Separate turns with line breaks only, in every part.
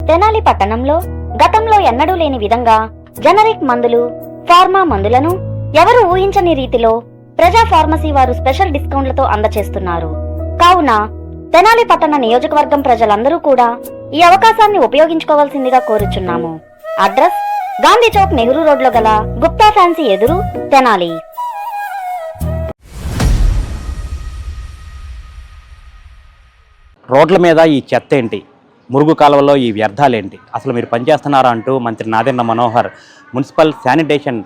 తెనాలి పట్టణంలో గతంలో ఎన్నడూ లేని విధంగా జనరిక్ మందులు, ఫార్మా మందులను ఎవరు ఊహించని రీతిలో ప్రజా ఫార్మసీ వారు స్పెషల్ డిస్కౌంట్లతో అందచేస్తున్నారు. కావున తెనాలి పట్టణ నియోజకవర్గం ప్రజలందరూ కూడా ఈ అవకాశాన్ని ఉపయోగించుకోవాల్సిందిగా కోరుచున్నాము. అడ్రస్ గాంధీ చౌక్, నెహ్రూ రోడ్లో గల గుప్తా ఫ్యాన్సీ ఎదురు, తెనాలి.
రోడ్ల మీద ఈ చెత్త ఏంటి, మురుగు కాలువలో ఈ వ్యర్థాలేంటి, అసలు మీరు పనిచేస్తున్నారా అంటూ మంత్రి నాదెండ్ల మనోహర్ మున్సిపల్ శానిటేషన్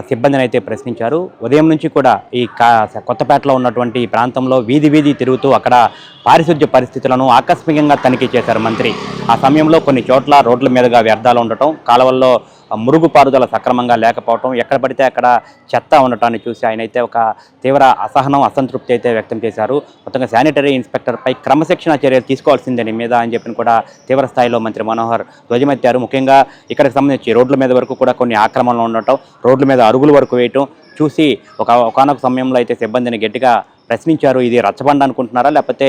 సిబ్బందిని అయితే ప్రశ్నించారు. ఉదయం నుంచి కూడా ఈ కొత్తపేటలో ఉన్నటువంటి ప్రాంతంలో వీధి వీధి తిరుగుతూ అక్కడ పారిశుద్ధ్య పరిస్థితులను ఆకస్మికంగా తనిఖీ చేశారు మంత్రి. ఆ సమయంలో కొన్ని చోట్ల రోడ్ల మీదుగా వ్యర్థాలు ఉండటం, కాలువల్లో మురుగు పారుదల సక్రమంగా లేకపోవటం, ఎక్కడ పడితే అక్కడ చెత్త ఉండటాన్ని చూసి ఆయన అయితే ఒక తీవ్ర అసహనం, అసంతృప్తి అయితే వ్యక్తం చేశారు. మొత్తంగా శానిటరీ ఇన్స్పెక్టర్పై క్రమశిక్షణ చర్యలు తీసుకోవాల్సిందని మీద అని చెప్పిన కూడా తీవ్ర స్థాయిలో మంత్రి మనోహర్ ధ్వజమెత్తారు. ముఖ్యంగా ఇక్కడికి సంబంధించి రోడ్ల మీద వరకు కూడా కొన్ని ఆక్రమణలు ఉండటం, రోడ్ల మీద అరుగుల వరకు వేయటం చూసి ఒకనొక సమయంలో అయితే సిబ్బందిని గట్టిగా ప్రశ్నించారు. ఇది రచ్చబండ అనుకుంటున్నారా లేకపోతే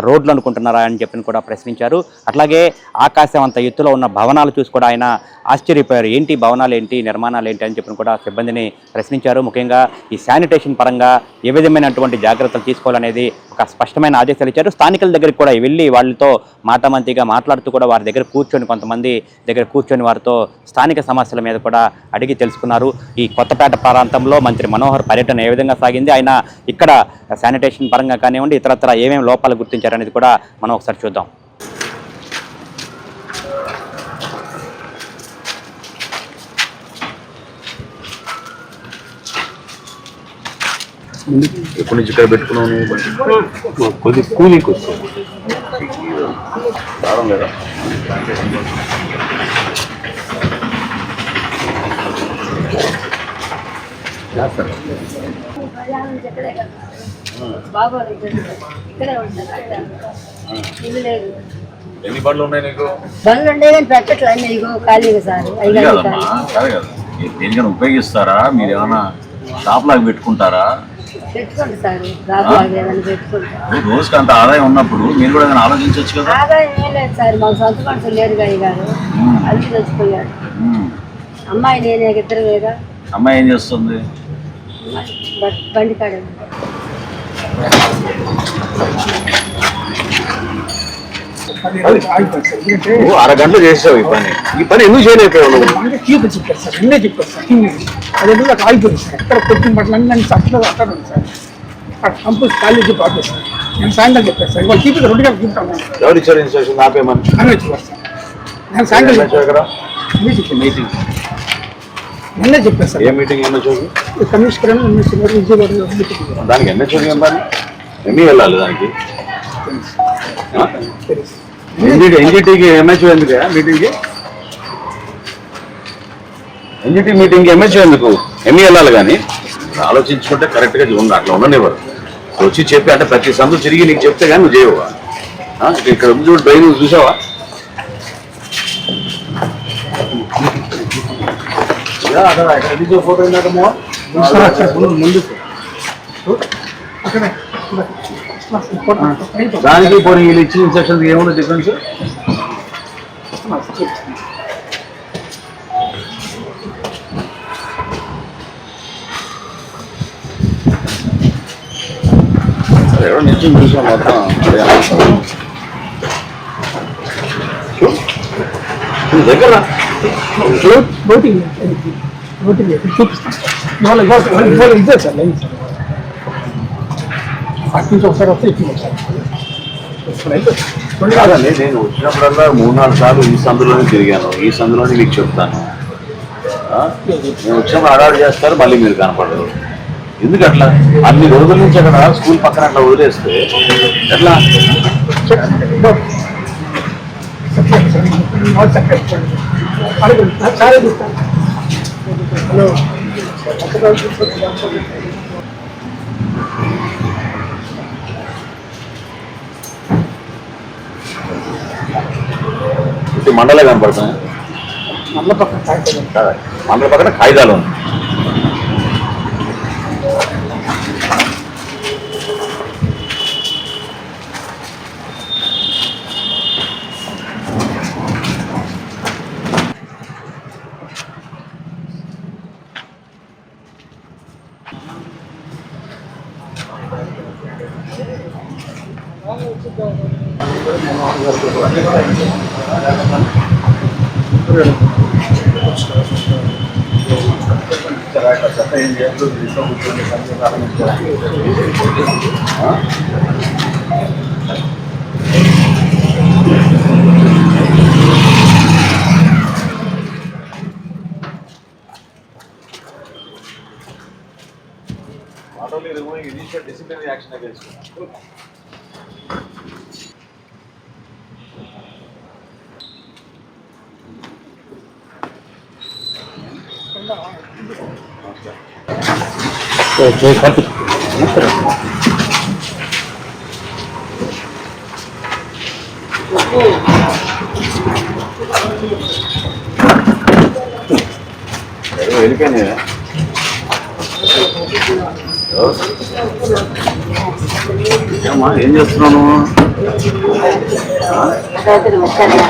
రోడ్లు అనుకుంటున్నారా అని చెప్పి కూడా ప్రశ్నించారు. అట్లాగే ఆకాశం అంత ఎత్తులో ఉన్న భవనాలు చూసి కూడా ఆయన ఆశ్చర్యపోయారు. ఏంటి భవనాలు ఏంటి, నిర్మాణాలు ఏంటి అని చెప్పి కూడా సిబ్బందిని ప్రశ్నించారు. ముఖ్యంగా ఈ శానిటేషన్ పరంగా ఏ విధమైనటువంటి జాగ్రత్తలు తీసుకోవాలనేది ఒక స్పష్టమైన ఆదేశాలు ఇచ్చారు. స్థానికుల దగ్గరికి కూడా వెళ్ళి వాళ్ళతో మాటామంతిగా మాట్లాడుతూ కూడా వారి దగ్గర కూర్చొని, కొంతమంది దగ్గర కూర్చొని వారితో స్థానిక సమస్యల మీద కూడా అడిగి తెలుసుకున్నారు. ఈ కొత్తపేట ప్రాంతంలో మంత్రి మనోహర్ పర్యటన ఏ విధంగా సాగింది, ఆయన ఇక్కడ శానిటేషన్ పరంగా కానివ్వండి ఇతరత్ర ఏమేమి లోపాలు గుర్తించారనేది కూడా మనం ఒకసారి చూద్దాం.
ఎప్పటి నుంచి ఇక్కడ పెట్టుకున్నాను కొద్ది కూలింగ్ వస్తుంది రావడం లేదా? ఎన్ని బండ్లు ఉన్నాయి నీకు?
బండ్లు ఉండే కానీ పెట్టట్లేదు. ఇగో ఖాళీగా సార్.
కాదు కదా, దేనికైనా ఉపయోగిస్తారా? మీరు ఏమైనా షాప్ లాగా పెట్టుకుంటారా?
పెట్టుకోండి సార్, పెట్టుకుంటారు.
రోజుకి అంత ఆదాయం ఉన్నప్పుడు మీరు కూడా ఏమైనా ఆలోచించవచ్చు కదా.
ఆదాయం ఏం లేదు సార్, మాకు సొంత మనుషులు లేరు గారు, అల్లి తెచ్చుకోలేరు. అమ్మాయి నేనే ఇద్దరు లేదా.
అమ్మాయి ఏం చేస్తుంది?
బండి కాడ
అరగంటలు చేసావు ఈ పని ఎందుకు చేయలేకపోయావు?
చెప్పారు సార్, నిన్నే చెప్పారు సార్. అది ఎందుకు అక్కడ ఆగిపోయింది సార్. ఎక్కడ కొట్టిన బట్టలు అన్ని అట్లా అక్కడ ఉంది సార్. అక్కడ కంపోజ్ కాలేజీ పాపే సార్. నేను సాయంత్రం చెప్పాను సార్, ఇవాళ చూపి 2 గంటలు చూపుతాను.
ఎవరు ఇచ్చారు ఇన్స్ట్రక్షన్ ఆపేమని?
అని వచ్చేవారు సార్. నేను సాయంత్రం మీటింగ్ నిన్నే చెప్పాను సార్.
ఏ మీటింగ్?
కమిషనర్
దానికి ఎన్హెచ్ఓడి ఏం పని? ఎన్ని వెళ్ళాలి దానికి? ఎన్జిటికి ఎంహెచ్ఓ ఎందుకు మీటింగ్కి? ఎన్జిటి మీటింగ్కి ఎంహెచ్ఓ ఎందుకు? ఎన్ని వెళ్ళాలి కానీ ఆలోచించుకుంటే కరెక్ట్గా ఉండి అట్లా ఉండనివ్వరు. వచ్చి చెప్పి అంటే ప్రతి సందు తిరిగి నీకు చెప్తే కానీ నువ్వు చేయవా? ఇక్కడ చూడు డ్రైన్ చూసావా? అక్కడ ఫోటో ముందు దానికి పోనీ వీళ్ళు ఇచ్చిన ఇన్స్ట్రక్షన్స్ ఏమన్నా డిఫరెన్స్? ఎవరో నిత్యం చూసాం మొత్తం దగ్గర
బోటింగ్ చూపిస్తాను. ఇదే సార్ లైన్ సార్. అటు నుంచి ఒకసారి వస్తే ఇటు
కాదండి, నేను వచ్చినప్పుడల్లా 3-4 సార్లు ఈ సందులోనే తిరిగాను. ఈ సందులోనే మీకు చెప్తాను. నేను వచ్చినప్పుడు అడాడు చేస్తారు, మళ్ళీ మీరు కనపడరు. ఎందుకు అట్లా? అన్ని రోజుల నుంచి అక్కడ స్కూల్ పక్కన అట్లా వదిలేస్తే ఎట్లా? మండలే కనపడుతున్నాయి. మండల పక్కన కాగితాలు ఉన్నాయి. Not only removing initial disciplinary action against you. వెళ్ళిపోయినా ఏమ్మా ఏం చేస్తున్నావు?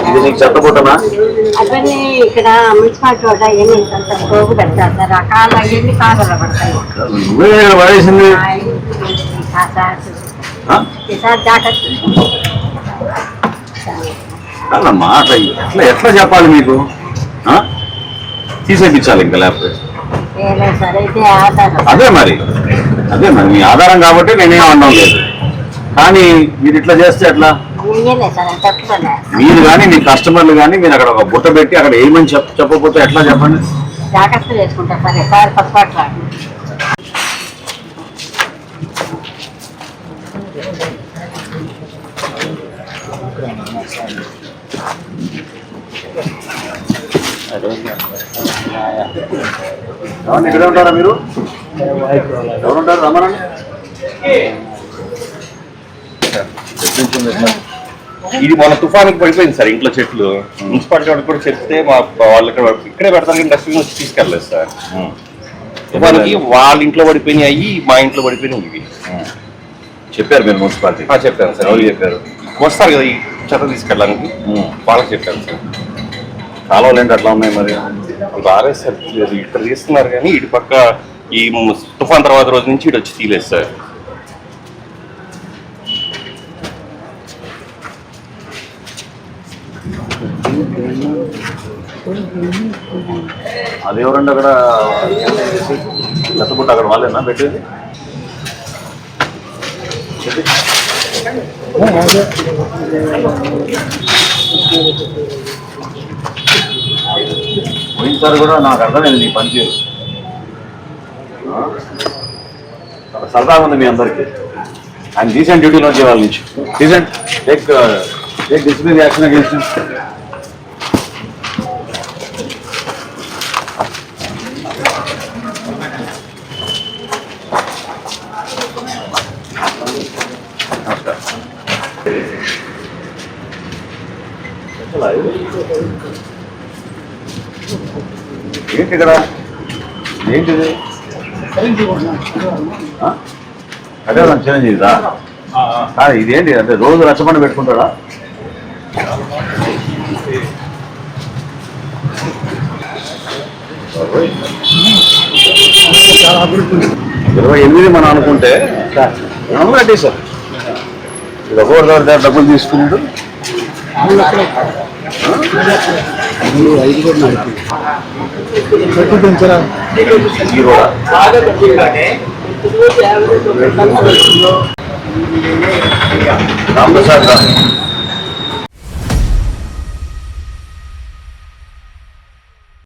ఇది నీకు చెత్తబుట్టనా?
అవన్నీ ఇక్కడ మున్సిపాలిటీ వాడు అవన్నీ పోగు పెడతారు సార్. రకాల అవన్నీ కాగల పడతాయి.
నువ్వే పడేసింది.
ఈసారి జాగ్రత్త.
కాదమ్మా అట్లా ఎట్లా ఎట్లా చెప్పాలి మీకు? తీసేపించాలి ఇంకా లేకపోతే
సార్ అయితే ఆధారం.
అదే మరి మీ ఆధారం కాబట్టి నేనేం అనడం లేదు. కానీ మీరు ఇట్లా చేస్తే ఎట్లా? మీరు కానీ మీ కస్టమర్లు కానీ మీరు అక్కడ ఒక బుట్ట పెట్టి అక్కడ ఏమని చెప్పకపోతే ఎట్లా చెప్పండి?
జాగ్రత్త చేసుకుంటారు సార్. సార్ పక్కపట్ల
ఇక్కడే ఉంటారా మీరు? ఎవరు ఉంటారు? రమ్మనండి.
ఇది మన తుఫానికి పడిపోయింది సార్ ఇంట్లో చెట్లు. మున్సిపాలిటీ వాళ్ళకి కూడా చెప్తే మా వాళ్ళు ఇక్కడే పెడతారు కానీ డస్ట్బిన్ వచ్చి తీసుకెళ్ళలేదు సార్. తుఫానికి వాళ్ళ ఇంట్లో పడిపోయినాయి, మా ఇంట్లో పడిపోయినాయి ఇవి.
చెప్పారు మీరు మున్సిపాలిటీ?
చెప్పాను సార్.
ఎవరు చెప్పారు?
వస్తారు కదా ఈ చెత్త తీసుకెళ్ళడానికి, వాళ్ళకి చెప్పాను సార్.
కాలువలు ఏంటి అట్లా ఉన్నాయి మరి?
బాగా సార్ ఇక్కడ తీస్తున్నారు కానీ ఇటు పక్క ఈ తుఫాన్ తర్వాత రోజు నుంచి ఇటు వచ్చి తీయలేదు సార్.
అది ఎవరండి అక్కడ చెత్తబుట్ట అక్కడ వాళ్ళేనా పెట్టేది? పోయినసారి కూడా నాకు అర్థమైంది నీ పనితీరు. సరదాగా ఉంది మీ అందరికీ. ఆయన డీసెంట్ డ్యూటీలో వచ్చే వాళ్ళ నుంచి decent take disciplinary action against ఏంటి ఇక్కడ? ఏంటిది? అదే చిరంజీవి ఇదా? ఇదేంటి అంటే రోజు రచ్చబండ పెట్టుకుంటాడా?
చాలా అభివృద్ధి
28 మనం అనుకుంటే కట్టేశారు. ఇది ఒకరి దగ్గర డబ్బులు తీసుకున్నాడు. ఈ రోడ్ రామప్రసాద్